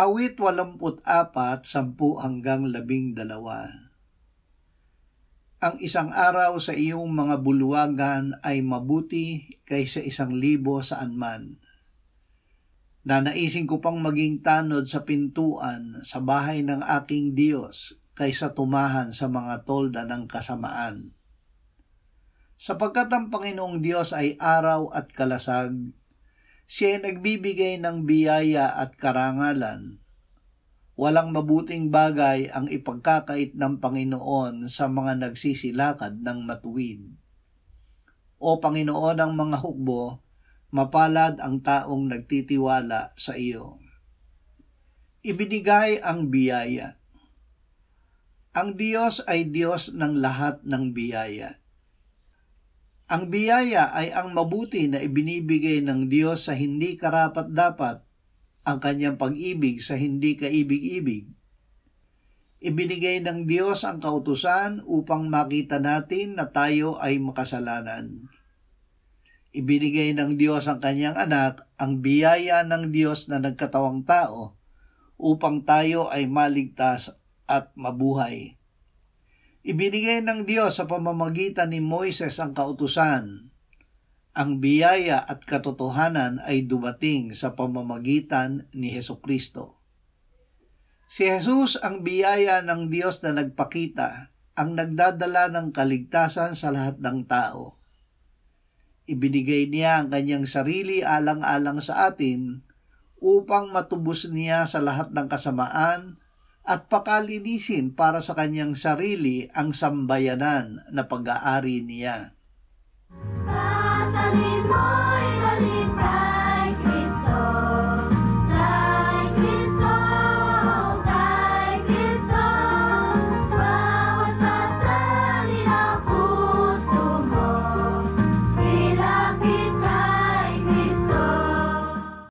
Awit 84, 10-12. Ang isang araw sa iyong mga bulwagan ay mabuti kaysa 1,000 saan man. Nanaisin ko pang maging tanod sa pintuan sa bahay ng aking Diyos kaysa tumahan sa mga tolda ng kasamaan. Sapagkat ang Panginoong Diyos ay araw at kalasag, siya ay nagbibigay ng biyaya at karangalan. Walang mabuting bagay ang ipagkakait ng Panginoon sa mga nagsisilakad ng matuwid. O Panginoon ng mga hukbo, mapalad ang taong nagtitiwala sa iyo. Ibinigay ang biyaya. Ang Diyos ay Diyos ng lahat ng biyaya. Ang biyaya ay ang mabuti na ibinibigay ng Diyos sa hindi karapat-dapat, ang kanyang pag-ibig sa hindi kaibig-ibig. Ibinigay ng Diyos ang kautusan upang makita natin na tayo ay makasalanan. Ibinigay ng Diyos ang kanyang anak, ang biyaya ng Diyos na nagkatawang tao, upang tayo ay maligtas at mabuhay. Ibinigay ng Diyos sa pamamagitan ni Moises ang kautusan. Ang biyaya at katotohanan ay dumating sa pamamagitan ni Hesukristo. Si Jesus ang biyaya ng Diyos na nagpakita, ang nagdadala ng kaligtasan sa lahat ng tao. Ibinigay niya ang kanyang sarili alang-alang sa atin upang matubos niya sa lahat ng kasamaan at pakalinisin para sa kanyang sarili ang sambayanan na pag-aari niya. Pasanin mo'y kaligtasan.